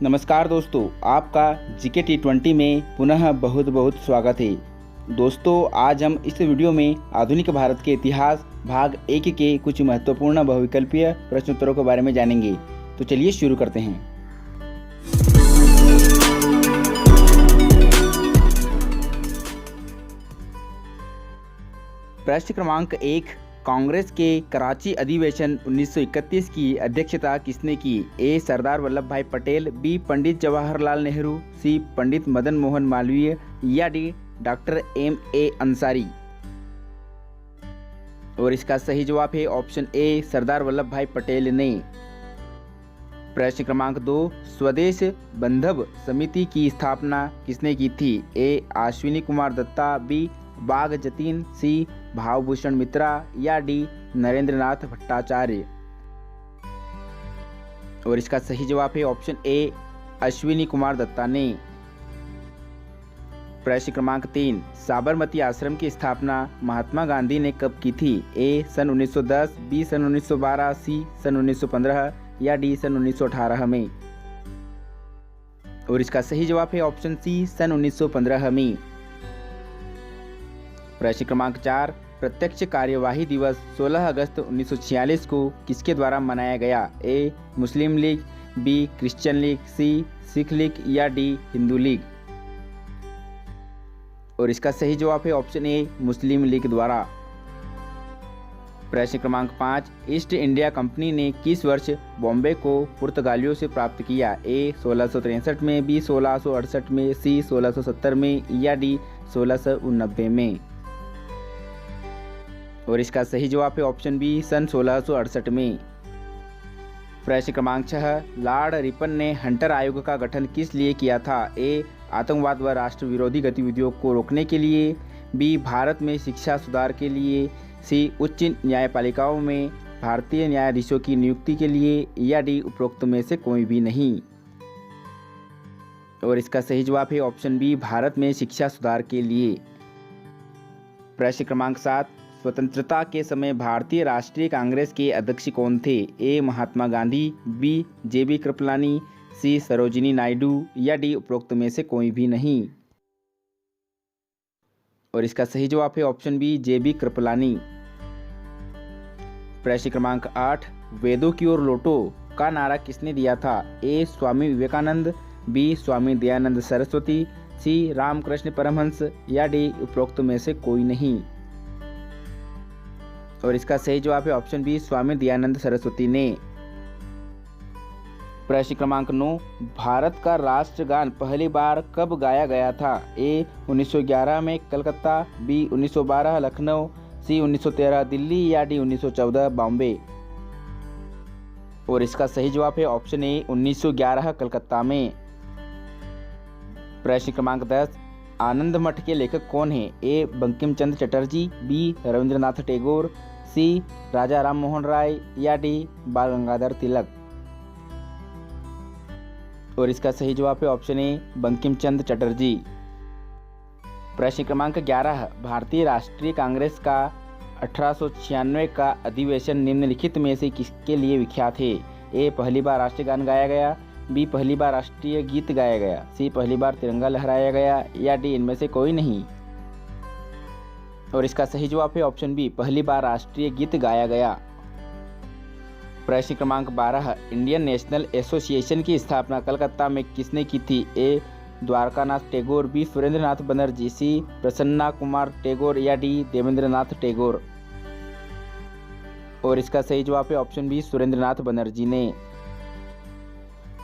नमस्कार दोस्तों, आपका जीके T20 में पुनः बहुत बहुत स्वागत है। दोस्तों, आज हम इस वीडियो में आधुनिक भारत के इतिहास भाग 1 के कुछ महत्वपूर्ण बहुविकल्पीय प्रश्नोत्तरों के बारे में जानेंगे। तो चलिए शुरू करते हैं। प्रश्न क्रमांक 1, कांग्रेस के कराची अधिवेशन 1931 की अध्यक्षता किसने की? ए. सरदार वल्लभ भाई पटेल, बी. पंडित जवाहरलाल नेहरू, सी. पंडित मदन मोहन मालवीय या डी. Doctor M.A. अंसारी। और इसका सही जवाब है ऑप्शन ए, सरदार वल्लभ भाई पटेल ने। प्रश्न क्रमांक 2, स्वदेश बंधव समिति की स्थापना किसने की थी? ए. अश्विनी कुमार दत्ता, बी. बाघ जतीन, सी. भावभूषण मित्रा या डी. नरेंद्रनाथ भट्टाचार्य। और इसका सही जवाब है ऑप्शन ए, अश्विनी कुमार दत्ता ने। प्रश्न क्रमांक 3, साबरमती आश्रम की स्थापना महात्मा गांधी ने कब की थी? ए. सन 1910, बी. सन 1912, सी. सन 1915 या डी. सन 1918 में। और इसका सही जवाब है ऑप्शन सी, सन 1915 में। प्रश्न क्रमांक 4, प्रत्यक्ष कार्यवाही दिवस 16 अगस्त 1946 को किसके द्वारा मनाया गया? ए. मुस्लिम लीग, बी. क्रिश्चियन लीग, सी. सिख लीग या डी. हिंदू लीग। और इसका सही जवाब है ऑप्शन ए, मुस्लिम लीग द्वारा। प्रश्न क्रमांक 5, ईस्ट इंडिया कंपनी ने किस वर्ष बॉम्बे को पुर्तगालियों से प्राप्त किया? ए. 1663 में, बी. 1668 में, सी. 1670 में या डी. 1689 में। और इसका सही जवाब है ऑप्शन बी, सन 1668 में। प्रश्न क्रमांक 6, लॉर्ड रिपन ने हंटर आयोग का गठन किस लिए किया था? ए. आतंकवाद व राष्ट्र विरोधी गतिविधियों को रोकने के लिए, बी. भारत में शिक्षा सुधार के लिए, सी. उच्च न्यायपालिकाओं में भारतीय न्यायाधीशों की नियुक्ति के लिए या डी. उपरोक्त में से कोई भी नहीं। और इसका सही जवाब है ऑप्शन बी, भारत में शिक्षा सुधार के लिए। प्रश्न क्रमांक 7, स्वतंत्रता के समय भारतीय राष्ट्रीय कांग्रेस के अध्यक्ष कौन थे? ए. महात्मा गांधी, बी. J.B. कृपलानी, सी. सरोजिनी नायडू या डी. उपरोक्त में से कोई भी नहीं। और इसका सही जवाब है ऑप्शन बी, J.B. कृपलानी। प्रश्न क्रमांक 8, वेदों की ओर लौटो का नारा किसने दिया था? ए. स्वामी विवेकानंद, बी. स्वामी दयानंद सरस्वती, सी. रामकृष्ण परमहंस या डी. उपरोक्त में से कोई नहीं। और इसका सही जवाब है ऑप्शन बी, स्वामी दयानंद सरस्वती ने। प्रश्न क्रमांक 9, भारत का राष्ट्रगान पहली बार कब गाया गया था? ए. 1911 में कलकत्ता, बी. 1912 लखनऊ, सी. 1913 दिल्ली या डी. 1914 बॉम्बे। और इसका सही जवाब है ऑप्शन ए, 1911 कलकत्ता में। प्रश्न क्रमांक 10, आनंद मठ के लेखक कौन हैं? ए. बंकिम चंद्र चटर्जी, बी. रविंद्रनाथ टैगोर, सी. राजा राम मोहन राय या डी. बाल गंगाधर तिलक। और इसका सही जवाब है ऑप्शन ए, बंकिम चंद्र चटर्जी। प्रश्न क्रमांक 11, भारतीय राष्ट्रीय कांग्रेस का 1896 का अधिवेशन निम्नलिखित में से किसके लिए विख्यात है? ए. पहली बार राष्ट्रीय गान गाया गया, बी. पहली बार राष्ट्रीय गीत गाया गया, सी. पहली बार तिरंगा लहराया गया या डी. इनमें से कोई नहीं। और इसका सही जवाब है ऑप्शन बी, पहली बार राष्ट्रीय गीत गाया गया। प्रश्न क्रमांक 12, इंडियन नेशनल एसोसिएशन की स्थापना कलकत्ता में किसने की थी? ए. द्वारकानाथ टैगोर, बी. सुरेंद्रनाथ बनर्जी, सी. प्रसन्ना कुमार टैगोर या डी. देवेंद्रनाथ टैगोर। और इसका सही जवाब है ऑप्शन बी, सुरेंद्रनाथ बनर्जी ने।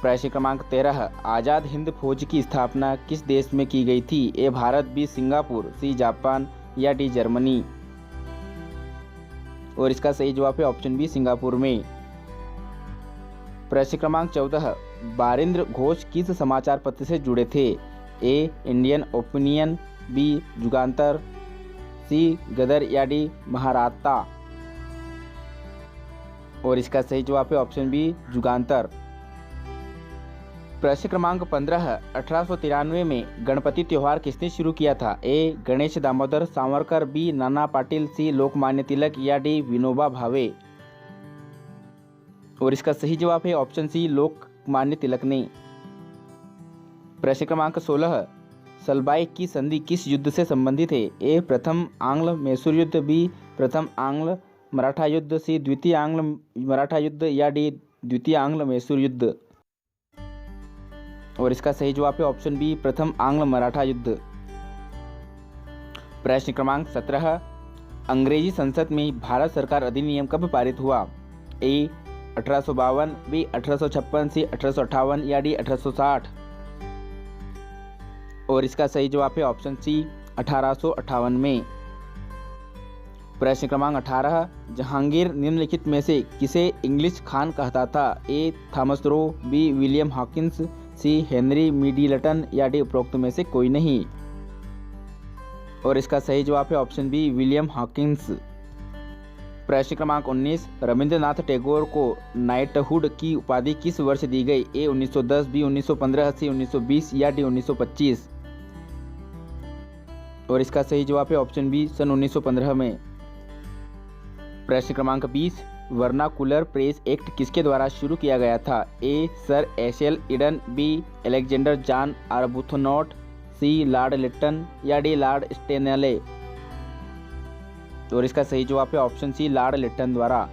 प्रश्न क्रमांक 13, आज़ाद हिंद फौज की स्थापना किस देश में की गई थी? ए. भारत, बी. सिंगापुर, सी. जापान या डी. जर्मनी। और इसका सही जवाब है ऑप्शन बी, सिंगापुर में। प्रश्न क्रमांक 14, बारिंद्र घोष किस समाचार पत्र से जुड़े थे? A. Indian Opinion, B. Jugantar, C. Ghadar या डी. महाराता। और इसका सही जवाब है ऑप्शन बी, जुगांतर। प्रश्न क्रमांक 15, 1893 में गणपति त्योहार किसने शुरू किया था? ए. गणेश दामोदर सावरकर, बी. नाना पाटिल, सी. लोकमान्य तिलक या डी. विनोबा भावे। और इसका सही जवाब है ऑप्शन सी, लोकमान्य तिलक ने। प्रश्न क्रमांक 16, सलबाई की संधि किस युद्ध से संबंधित है? ए प्रथम आंग्ल मैसूर युद्ध, बी प्रथम आंग्ल मराठा युद्ध, सी द्वितीय आंग्ल मराठा युद्ध या डी द्वितीय आंग्ल मैसूर युद्ध। और इसका सही जवाब है ऑप्शन बी प्रथम आंग्ल मराठा युद्ध। प्रश्न क्रमांक 17, अंग्रेजी संसद में भारत सरकार अधिनियम कब पारित हुआ? ए 1852, बी 1856, सी 1858 या डी 1860। और इसका सही जवाब है ऑप्शन सी 1858 में। प्रश्न क्रमांक 18, जहांगीर निम्नलिखित में से किसे इंग्लिश खान कहता था? A Thomas Roe, B William Hawkins, C Henry Middleton या डी उपरोक्त में से कोई नहीं। और इसका सही जवाब है ऑप्शन बी विलियम हॉकिंस। प्रश्न क्रमांक 19, रविंद्रनाथ टैगोर को नाइटहुड की उपाधि किस वर्ष दी गई? ए 1910, बी 1915, सी 1920 या डी 1925। और इसका सही जवाब है ऑप्शन बी सन 1915 में। प्रश्न क्रमांक 20, वर्नाकुलर प्रेस एक्ट किसके द्वारा शुरू किया गया था? A sir Ashley Eden, B Alexander John Arbuthnot, C Lord Lytton या डी लॉर्ड स्टेनले। और इसका सही जवाब है ऑप्शन सी लॉर्ड लिटन द्वारा।